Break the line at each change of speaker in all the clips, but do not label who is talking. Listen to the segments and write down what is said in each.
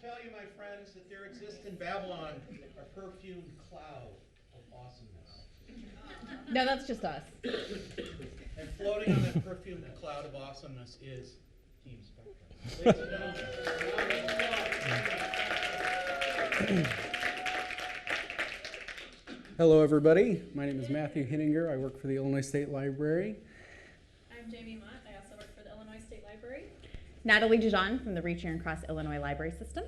tell you, my friends, that there exists in Babylon a perfumed cloud of awesomeness.
No, that's just us.
And floating on that perfumed cloud of awesomeness is Team Spectra. Ladies and gentlemen.
Hello, everybody. My name is Matthew Hinninger. I work for the Illinois State Library.
I'm Jamie Mott. I also work for the Illinois State Library.
Natalie Dijon from the Reaching Across Illinois Library System.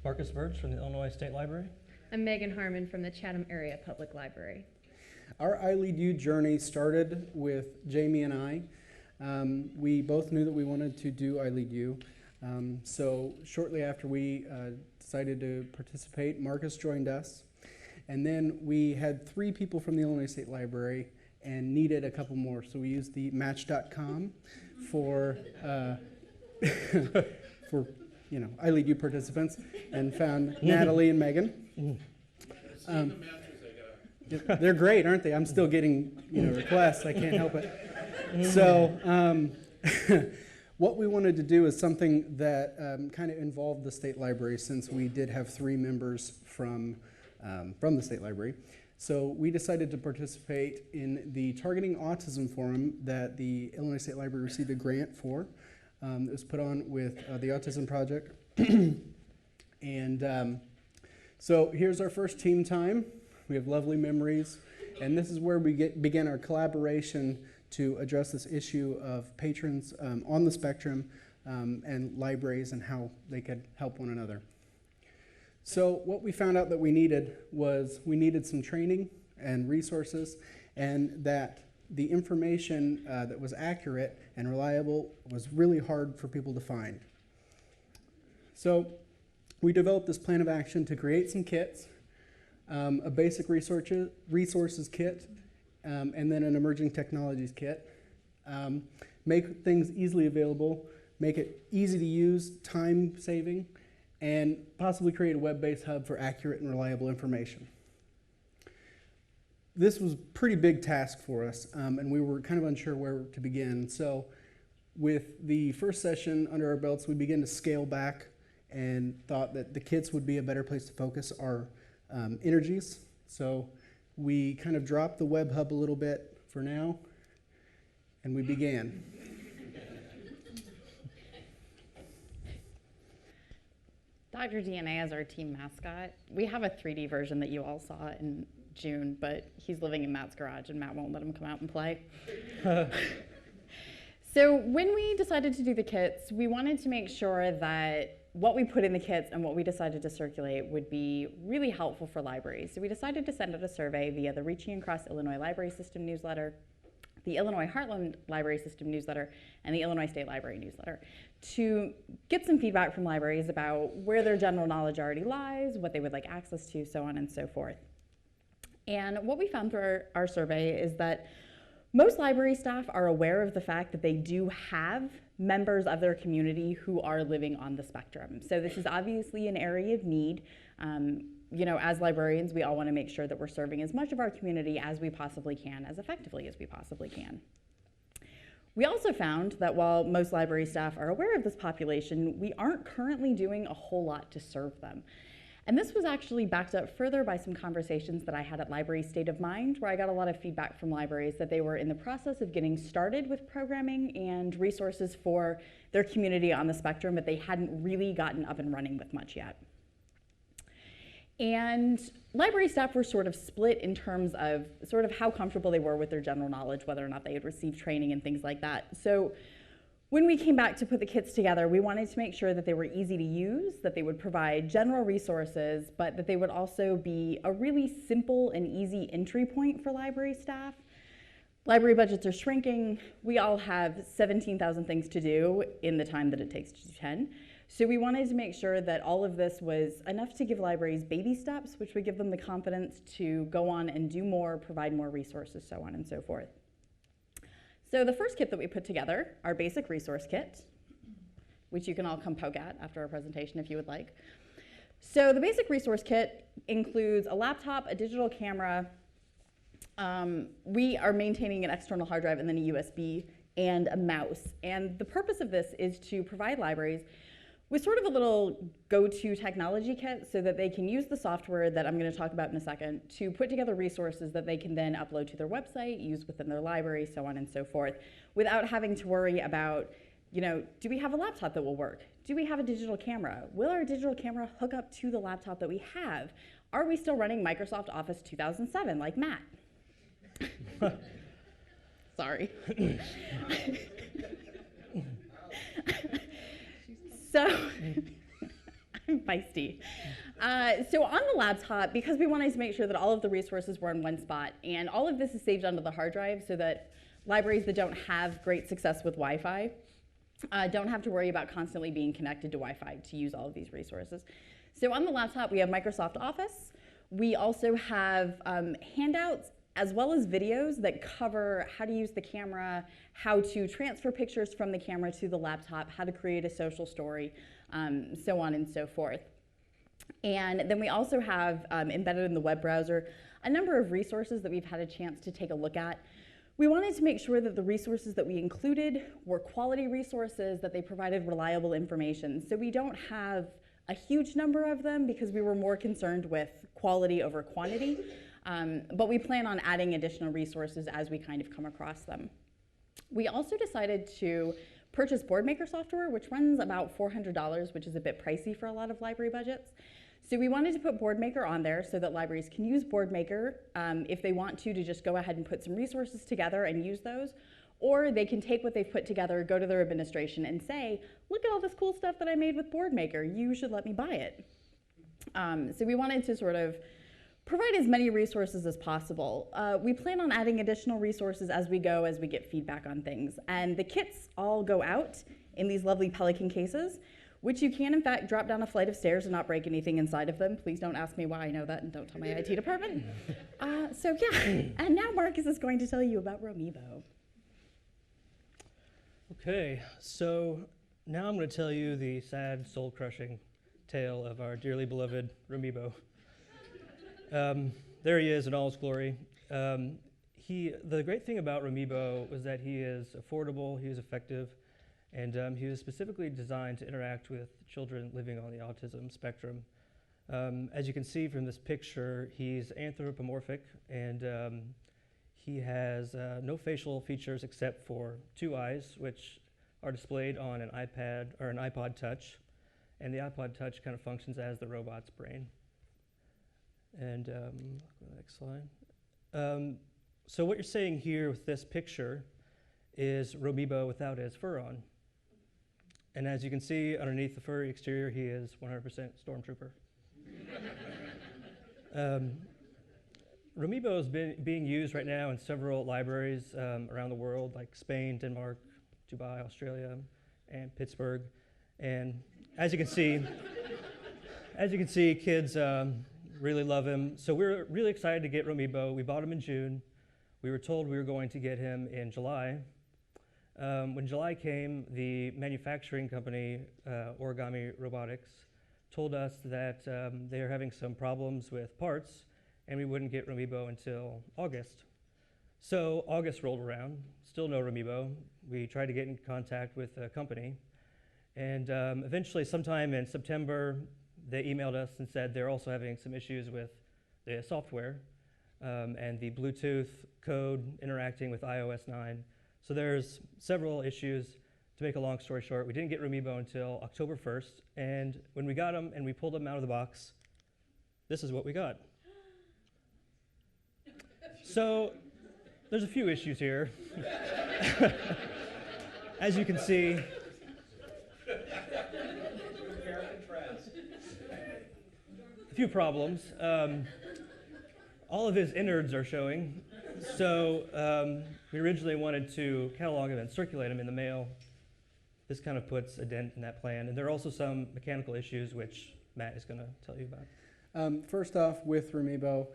Marcus Birch from the Illinois State Library.
I'm Megan Harmon from the Chatham Area Public Library.
Our ILEAD U journey started with Jamie and I. We both knew that we wanted to do ILEAD U. So shortly after we decided to participate, Marcus joined us. And then we had 3 people from the Illinois State Library and needed a couple more. So we used the Match.com for ILEAD U participants and found Natalie and Megan. They're great, aren't they? I'm still getting requests. I can't help it. So what we wanted to do is something that kind of involved the state library, since we did have 3 members from the state library. So we decided to participate in the Targeting Autism Forum that the Illinois State Library received a grant for. It was put on with the Autism Project. And so here's our first team time. We have lovely memories. And this is where we began our collaboration to address this issue of patrons on the spectrum and libraries and how they could help one another. So what we found out that we needed some training and resources, and that the information that was accurate and reliable was really hard for people to find. So we developed this plan of action to create some kits, a basic resources kit, and then an emerging technologies kit. Make things easily available, make it easy to use, time saving, and possibly create a web-based hub for accurate and reliable information. This was a pretty big task for us, and we were kind of unsure where to begin. So with the first session under our belts, we began to scale back and thought that the kits would be a better place to focus our energies. So we kind of dropped the web hub a little bit for now, and we began.
Dr. DNA is our team mascot. We have a 3D version that you all saw in June, but he's living in Matt's garage and Matt won't let him come out and play. So when we decided to do the kits, we wanted to make sure that what we put in the kits and what we decided to circulate would be really helpful for libraries. So we decided to send out a survey via the Reaching Across Illinois Library System newsletter, the Illinois Heartland Library System newsletter, and the Illinois State Library newsletter to get some feedback from libraries about where their general knowledge already lies, what they would like access to, so on and so forth. And what we found through our survey is that most library staff are aware of the fact that they do have members of their community who are living on the spectrum. So this is obviously an area of need. As librarians, we all want to make sure that we're serving as much of our community as we possibly can, as effectively as we possibly can. We also found that while most library staff are aware of this population, we aren't currently doing a whole lot to serve them. And this was actually backed up further by some conversations that I had at Library State of Mind, where I got a lot of feedback from libraries that they were in the process of getting started with programming and resources for their community on the spectrum, but they hadn't really gotten up and running with much yet. And library staff were sort of split in terms of sort of how comfortable they were with their general knowledge, whether or not they had received training and things like that. So when we came back to put the kits together, we wanted to make sure that they were easy to use, that they would provide general resources, but that they would also be a really simple and easy entry point for library staff. Library budgets are shrinking. We all have 17,000 things to do in the time that it takes to do 10. So we wanted to make sure that all of this was enough to give libraries baby steps, which would give them the confidence to go on and do more, provide more resources, so on and so forth. So the first kit that we put together, our basic resource kit, which you can all come poke at after our presentation if you would like. So the basic resource kit includes a laptop, a digital camera. We are maintaining an external hard drive and then a USB and a mouse. And the purpose of this is to provide libraries with sort of a little go-to technology kit so that they can use the software that I'm going to talk about in a second to put together resources that they can then upload to their website, use within their library, so on and so forth, without having to worry about, you know, do we have a laptop that will work? Do we have a digital camera? Will our digital camera hook up to the laptop that we have? Are we still running Microsoft Office 2007 like Matt? Sorry. So, I'm feisty. So on the laptop, because we wanted to make sure that all of the resources were in one spot, and all of this is saved onto the hard drive so that libraries that don't have great success with Wi-Fi don't have to worry about constantly being connected to Wi-Fi to use all of these resources. So on the laptop, we have Microsoft Office. We also have handouts as well as videos that cover how to use the camera, how to transfer pictures from the camera to the laptop, how to create a social story, so on and so forth. And then we also have, embedded in the web browser, a number of resources that we've had a chance to take a look at. We wanted to make sure that the resources that we included were quality resources, that they provided reliable information. So we don't have a huge number of them because we were more concerned with quality over quantity. But we plan on adding additional resources as we kind of come across them. We also decided to purchase BoardMaker software, which runs about $400, which is a bit pricey for a lot of library budgets. So we wanted to put BoardMaker on there so that libraries can use BoardMaker if they want to just go ahead and put some resources together and use those. Or they can take what they've put together, go to their administration and say, look at all this cool stuff that I made with BoardMaker. You should let me buy it. So we wanted to sort of provide as many resources as possible. We plan on adding additional resources as we go, as we get feedback on things. And the kits all go out in these lovely Pelican cases, which you can, in fact, drop down a flight of stairs and not break anything inside of them. Please don't ask me why I know that, and don't tell my IT department. So yeah, and now Marcus is going to tell you about Roomie Bow.
Okay, so now I'm going to tell you the sad, soul-crushing tale of our dearly beloved Roomie Bow. There he is in all his glory. The great thing about Roomie Bow was that he is affordable, he is effective, and he was specifically designed to interact with children living on the autism spectrum. As you can see from this picture, he's anthropomorphic, and he has no facial features except for 2 eyes, which are displayed on an iPad or an iPod Touch, and the iPod Touch kind of functions as the robot's brain. And go to the next slide. So what you're seeing here with this picture is Roomie Bow without his fur on. And as you can see underneath the furry exterior, he is 100% Stormtrooper. Roomie Bow is being used right now in several libraries around the world, like Spain, Denmark, Dubai, Australia, and Pittsburgh. And as you can see, kids really love him. So we're really excited to get Roomie Bow. We bought him in June. We were told we were going to get him in July. When July came, the manufacturing company, Origami Robotics, told us that they are having some problems with parts, and we wouldn't get Roomie Bow until August. So August rolled around, still no Roomie Bow. We tried to get in contact with the company, and eventually sometime in September, they emailed us and said they're also having some issues with the software and the Bluetooth code interacting with iOS 9. So there's several issues. To make a long story short, we didn't get Roomie Bow until October 1st, and when we got him and we pulled him out of the box, this is what we got. So there's a few issues here. As you can see, a few problems. All of his innards are showing. So we originally wanted to catalog him and circulate him in the mail. This kind of puts a dent in that plan. And there are also some mechanical issues, which Matt is going to tell you about.
First off, with Roomie Bow,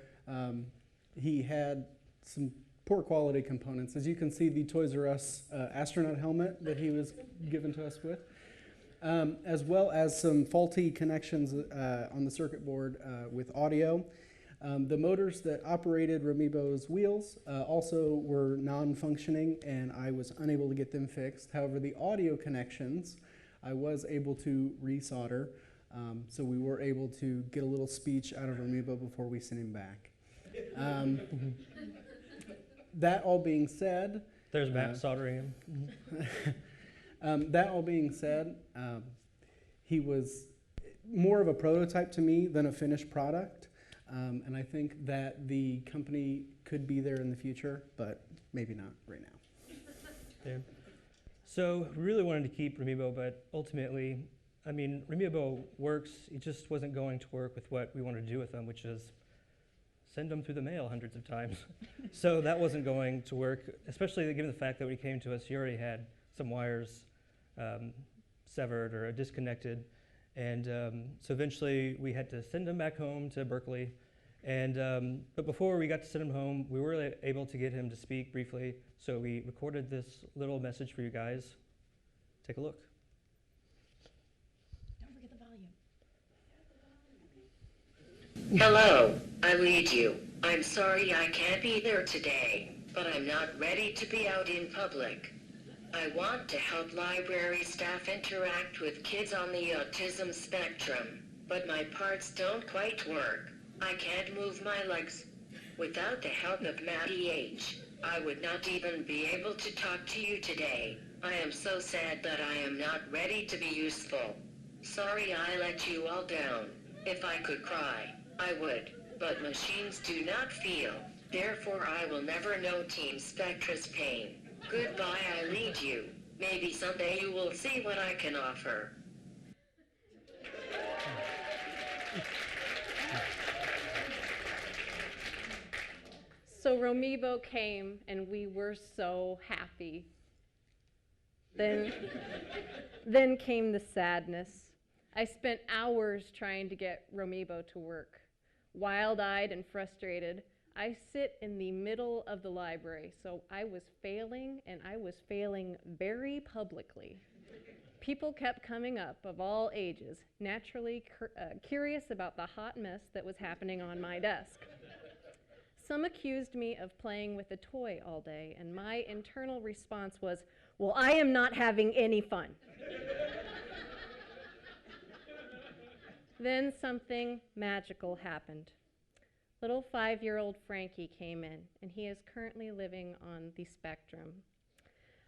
he had some poor quality components. As you can see, the Toys R Us astronaut helmet that he was given to us with, as well as some faulty connections on the circuit board with audio. The motors that operated Roomie Bow's wheels also were non-functioning, and I was unable to get them fixed. However, the audio connections I was able to resolder, so we were able to get a little speech out of Roomie Bow before we sent him back. That all being said,
There's Matt soldering him.
that all being said, he was more of a prototype to me than a finished product. And I think that the company could be there in the future, but maybe not right now.
Yeah. So we really wanted to keep Roomie Bow, but ultimately, I mean, Roomie Bow works. It just wasn't going to work with what we wanted to do with them, which is send them through the mail hundreds of times. So that wasn't going to work, especially given the fact that when he came to us, he already had some wires severed or disconnected. And so eventually we had to send him back home to Berkeley. And but before we got to send him home, we were able to get him to speak briefly. So we recorded this little message for you guys. Take a look.
Don't forget the volume.
Hello, ILEAD U. I'm sorry I can't be there today, but I'm not ready to be out in public. I want to help library staff interact with kids on the autism spectrum, but my parts don't quite work. I can't move my legs. Without the help of Maddie H., I would not even be able to talk to you today. I am so sad that I am not ready to be useful. Sorry I let you all down. If I could cry, I would, but machines do not feel. Therefore I will never know Team Spectra's pain. Goodbye, ILEAD U. Maybe someday you will see what I can offer.
So Roomie Bow came, and we were so happy. Then came the sadness. I spent hours trying to get Roomie Bow to work. Wild-eyed and frustrated, I sit in the middle of the library, so I was failing, and I was failing very publicly. People kept coming up of all ages, naturally curious about the hot mess that was happening on my desk. Some accused me of playing with a toy all day, and my internal response was, well, I am not having any fun. Then something magical happened. Little 5-year-old Frankie came in, and he is currently living on the spectrum.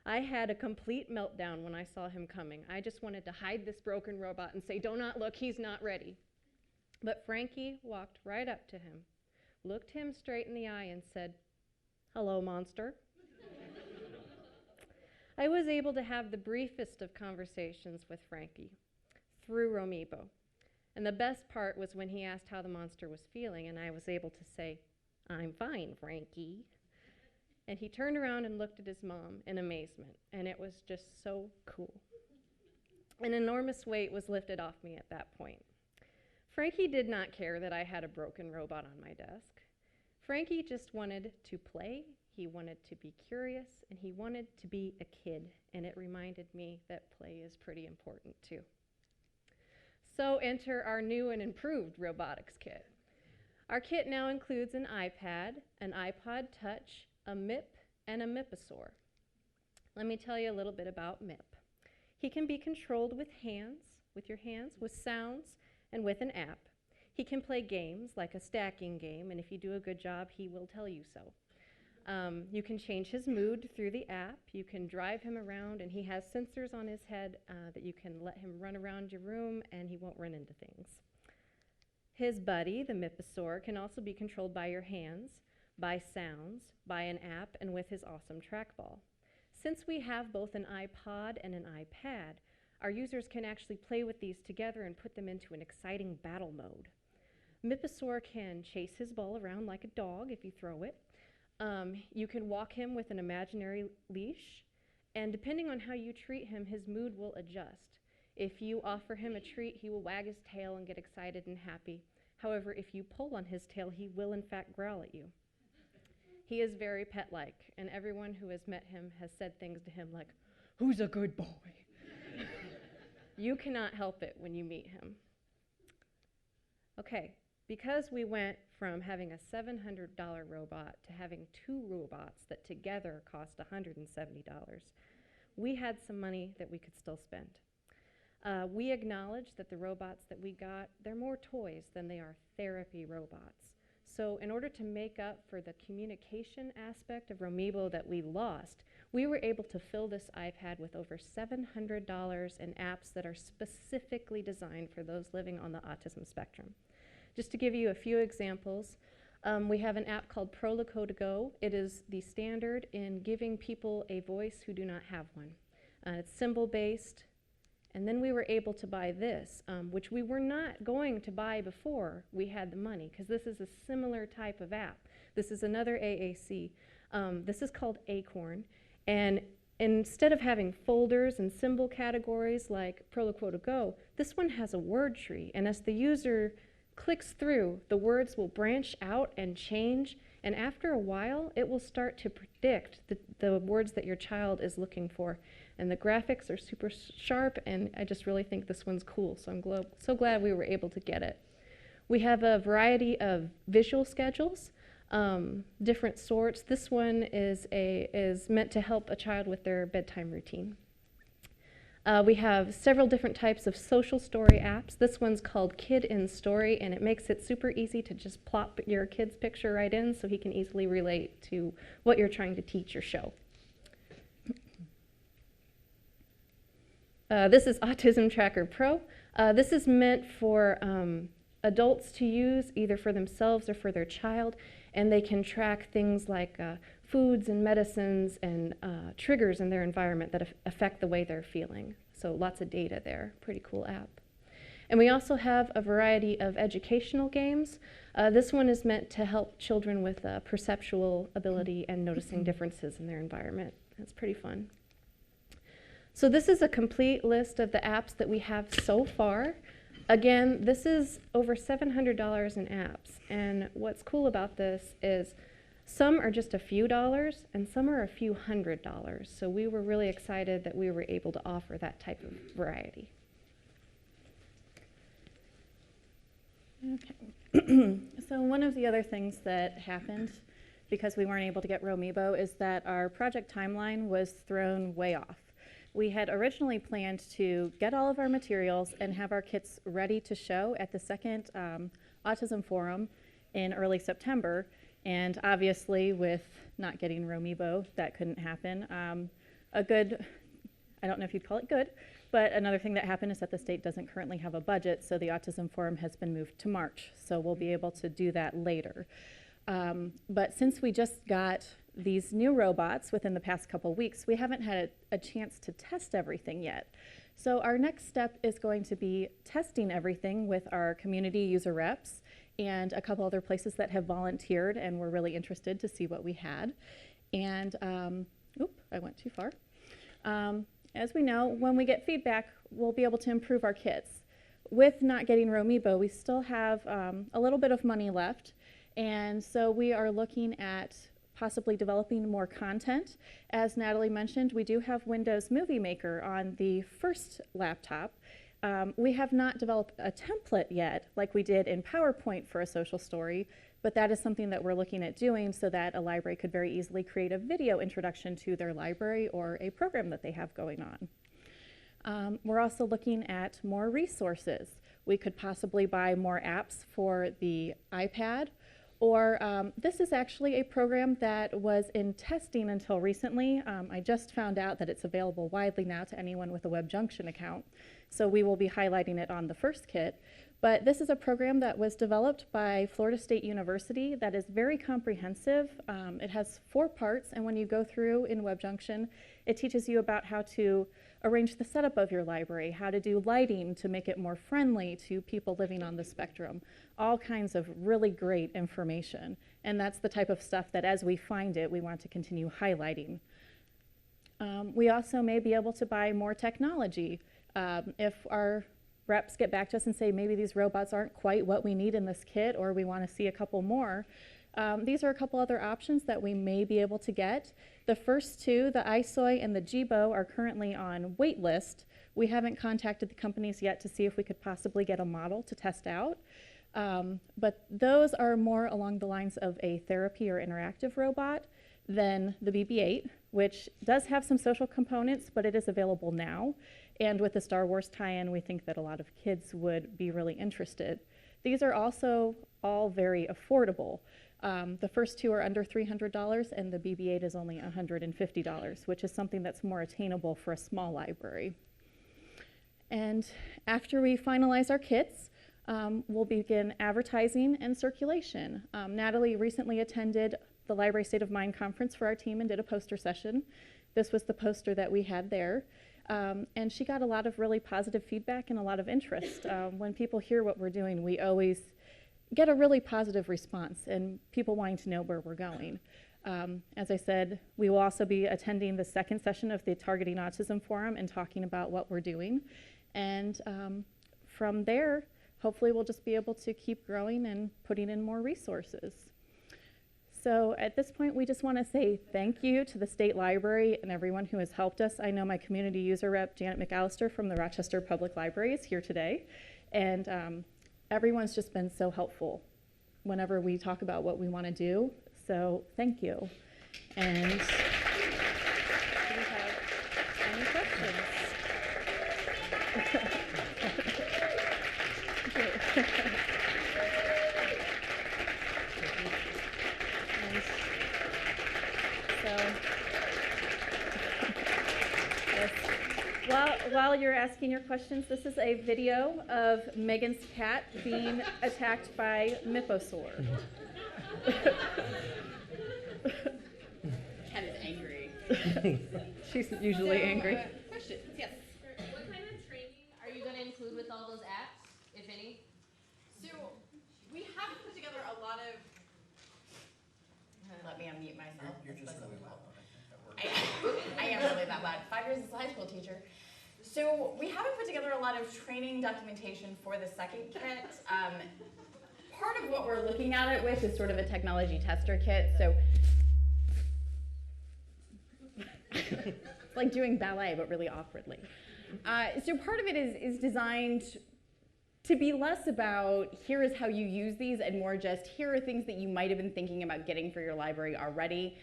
I had a complete meltdown when I saw him coming. I just wanted to hide this broken robot and say, "Do not look, he's not ready." But Frankie walked right up to him, looked him straight in the eye and said, "Hello, monster." I was able to have the briefest of conversations with Frankie through Roomie Bow. And the best part was when he asked how the monster was feeling, and I was able to say, "I'm fine, Frankie." And he turned around and looked at his mom in amazement, and it was just so cool. An enormous weight was lifted off me at that point. Frankie did not care that I had a broken robot on my desk. Frankie just wanted to play, he wanted to be curious, and he wanted to be a kid, and it reminded me that play is pretty important too. So enter our new and improved robotics kit. Our kit now includes an iPad, an iPod Touch, a MIP, and a Mythosaur. Let me tell you a little bit about MIP. He can be controlled with your hands, with sounds, and with an app. He can play games like a stacking game, and if you do a good job, he will tell you so. You can change his mood through the app. You can drive him around, and he has sensors on his head that you can let him run around your room, and he won't run into things. His buddy, the Mythosaur, can also be controlled by your hands, by sounds, by an app, and with his awesome trackball. Since we have both an iPod and an iPad, our users can actually play with these together and put them into an exciting battle mode. Mythosaur can chase his ball around like a dog if you throw it. You can walk him with an imaginary leash, and depending on how you treat him, his mood will adjust. If you offer him a treat, he will wag his tail and get excited and happy. However, if you pull on his tail, he will in fact growl at you. He is very pet-like, and everyone who has met him has said things to him like, "Who's a good boy?" You cannot help it when you meet him. Okay, because we went from having a $700 robot to having 2 robots that together cost $170, we had some money that we could still spend. We acknowledge that the robots that we got, they're more toys than they are therapy robots. So in order to make up for the communication aspect of Roomie Bow that we lost, we were able to fill this iPad with over $700 in apps that are specifically designed for those living on the autism spectrum. Just to give you a few examples, we have an app called Proloco to Go. It is the standard in giving people a voice who do not have one. It's symbol-based. And then we were able to buy this, which we were not going to buy before we had the money, because this is a similar type of app. This is another AAC. This is called Acorn. And instead of having folders and symbol categories like Proloco to Go, this one has a word tree. And as the user clicks through, the words will branch out and change. And after a while, it will start to predict the words that your child is looking for. And the graphics are super sharp, and I just really think this one's cool. So I'm so glad we were able to get it. We have a variety of visual schedules, different sorts. This one is meant to help a child with their bedtime routine. We have several different types of social story apps. This one's called Kid in Story, and it makes it super easy to just plop your kid's picture right in so he can easily relate to what you're trying to teach or show. This is Autism Tracker Pro. This is meant for adults to use either for themselves or for their child, and they can track things like foods and medicines and triggers in their environment that affect the way they're feeling. So lots of data there, pretty cool app. And we also have a variety of educational games. This one is meant to help children with perceptual ability and noticing differences in their environment. It's pretty fun. So this is a complete list of the apps that we have so far. Again, this is over $700 in apps. And what's cool about this is some are just a few dollars and some are a few $100s. So we were really excited that we were able to offer that type of variety. Okay. So one of the other things that happened because we weren't able to get Roomie Bow is that our project timeline was thrown way off. We had originally planned to get all of our materials and have our kits ready to show at the second Autism Forum in early September. And obviously, with not getting Roomie Bow, that couldn't happen. I don't know if you'd call it good, but another thing that happened is that the state doesn't currently have a budget, so the Autism Forum has been moved to March. So we'll be able to do that later. But since we just got these new robots within the past couple weeks, we haven't had a chance to test everything yet. So our next step is going to be testing everything with our community user reps and a couple other places that have volunteered and were really interested to see what we had. And, I went too far. As we know, when we get feedback, we'll be able to improve our kits. With not getting Roomie Bow, we still have a little bit of money left. And so we are looking at possibly developing more content. As Natalie mentioned, we do have Windows Movie Maker on the first laptop. We have not developed a template yet like we did in PowerPoint for a social story, but that is something that we're looking at doing so that a library could very easily create a video introduction to their library or a program that they have going on. We're also looking at more resources. We could possibly buy more apps for the iPad. Or this is actually a program that was in testing until recently. I just found out that it's available widely now to anyone with a WebJunction account. So we will be highlighting it on the first kit. But this is a program that was developed by Florida State University that is very comprehensive. It has 4 parts, and when you go through in WebJunction, it teaches you about how to arrange the setup of your library, how to do lighting to make it more friendly to people living on the spectrum, all kinds of really great information. And that's the type of stuff that as we find it, we want to continue highlighting. We also may be able to buy more technology. If our reps get back to us and say maybe these robots aren't quite what we need in this kit or we want to see a couple more, these are a couple other options that we may be able to get. The first 2, the iSoy and the G-Bow, are currently on wait list. We haven't contacted the companies yet to see if we could possibly get a model to test out. But those are more along the lines of a therapy or interactive robot than the BB-8, which does have some social components, but it is available now.
And with the Star Wars tie-in, we think that a lot of kids would be really interested. These are also all very affordable. The first two are under $300, and the BB-8 is only $150, which is something that's more attainable for a small library. And after we finalize our kits, we'll begin advertising and circulation. Natalie recently attended the Library State of Mind conference for our team and did a poster session. This was the poster that we had there. And she got a lot of really positive feedback and a lot of interest. When people hear what we're doing, we always get a really positive response and people wanting to know where we're going. As I said, we will also be attending the second session of the Targeting Autism Forum and talking about what we're doing. And from there, hopefully we'll just be able to keep growing and putting in more resources. So at this point, we just want to say thank you to the State Library and everyone who has helped us. I know my community user rep, Janet McAllister from the Rochester Public Library is here today. And everyone's just been so helpful whenever we talk about what we want to do. So thank you. And do we have any questions? While you're asking your questions, this is a video of Megan's cat being attacked by Mythosaur.
Cat is angry.
She's usually angry.
Questions, yes.
What kind of training are you going to include with all those apps, if any?
So we have put together a lot of. Let me unmute myself.
You're just really loud.
I am really that loud. 5 years as a high school teacher. So we haven't put together a lot of training documentation for the second kit. Part of what we're looking at it with is sort of a technology tester kit. So it's like doing ballet, but really awkwardly. So part of it is designed to be less about here is how you use these and more just here are things that you might have been thinking about getting for your library already.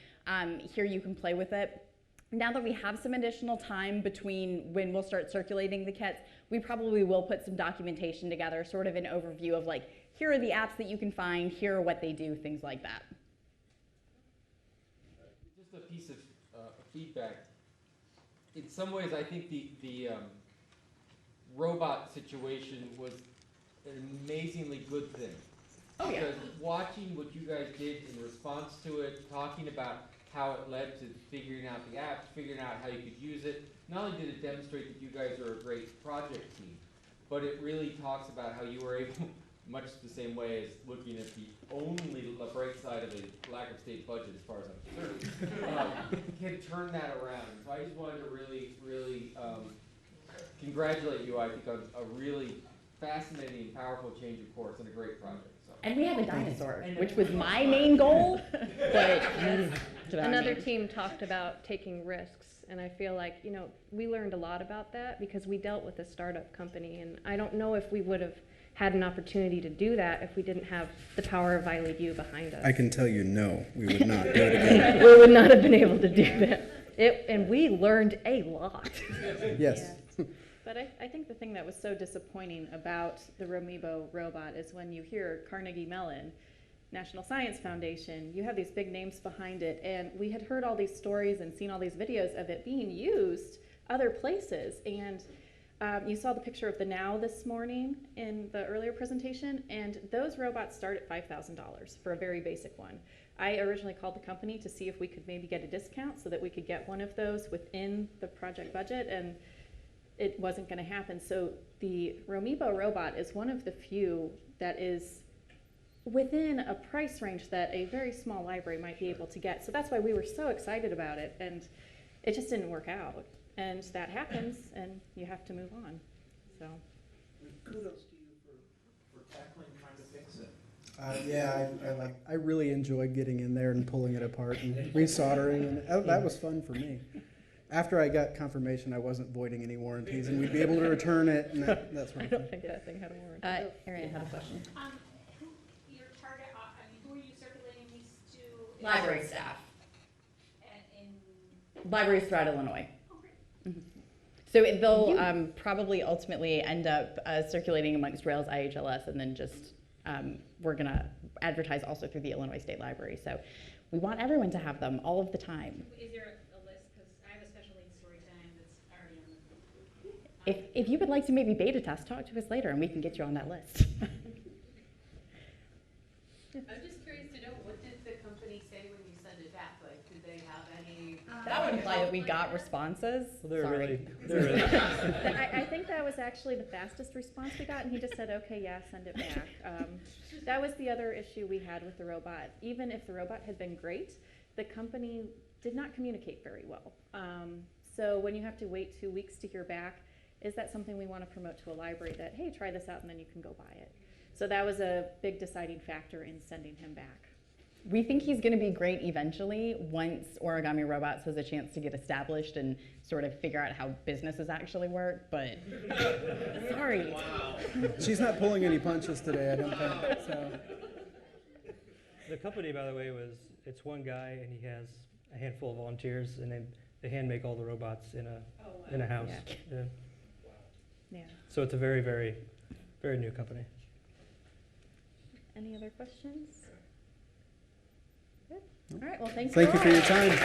Here you can play with it. Now that we have some additional time between when we'll start circulating the kits, we probably will put some documentation together, sort of an overview of like, here are the apps that you can find, here are what they do, things like that.
Just a piece of feedback. In some ways, I think the robot situation was an amazingly good thing.
Oh, yeah.
Because watching what you guys did in response to it, talking about how it led to figuring out the apps, figuring out how you could use it, not only did it demonstrate that you guys are a great project team, but it really talks about how you were able, much the same way as looking at the only bright side of a lack of state budget as far as I'm concerned, can turn that around. So I just wanted to really, really congratulate you, I think, on a really fascinating and powerful change of course and a great project. So.
And we have a dinosaur, which was my main goal, but
Another team talked about taking risks, and I feel like, you know, we learned a lot about that because we dealt with a startup company, and I don't know if we would have had an opportunity to do that if we didn't have the power of ILEAD U behind us.
I can tell you no, we would not do it again.
We would not have been able to do that. And we learned a lot.
Yes.
Yeah. But I think the thing that was so disappointing about the Roomie Bow robot is when you hear Carnegie Mellon, National Science Foundation, you have these big names behind it, and we had heard all these stories and seen all these videos of it being used other places, and you saw the picture of the Now this morning in the earlier presentation, and those robots start at $5,000 for a very basic one. I originally called the company to see if we could maybe get a discount so that we could get one of those within the project budget, and it wasn't going to happen. So the Roomie Bow robot is one of the few that is within a price range that a very small library might be able to get. So that's why we were so excited about it, and it just didn't work out. And that happens, and you have to move on. So
Kudos to you for tackling trying to fix it.
Yeah, I really enjoyed getting in there and pulling it apart and resoldering, and that was fun for me. After I got confirmation I wasn't voiding any warranties and we'd be able to return it, and that sort of
I
thing.
don't think that thing had a warranty.
Erin had a question.
Your target, who are you circulating these to?
Library staff.
And in
Libraries throughout Illinois.
oh, great.
So they'll probably ultimately end up circulating amongst Rails IHLS, and then just we're going to advertise also through the Illinois State Library. So we want everyone to have them all of the time.
Is there a list? Because I have a special needs story time that's already on the.
If you would like to maybe beta test, talk to us later, and we can get you on that list.
I'm just curious to know, what did the company say when you send it back? Like, did they have any?
That would imply that we got responses.
Well, they're
Sorry.
really
I think that was actually the fastest response we got, and he just said, okay, yeah, send it back. That was the other issue we had with the robot. Even if the robot had been great, the company did not communicate very well. So when you have to wait 2 weeks to hear back, is that something we want to promote to a library that, hey, try this out and then you can go buy it? So that was a big deciding factor in sending him back.
We think he's going to be great eventually once Origami Robots has a chance to get established and sort of figure out how businesses actually work, but sorry.
Wow.
She's not pulling any punches today, I don't think. So.
The company, by the way, it's one guy, and he has a handful of volunteers, and they hand make all the robots in a house.
Yeah.
Yeah.
Yeah.
So it's a very, very, very new company.
Any other questions? Good. All right, well, thanks
Thank you
all.
for your time.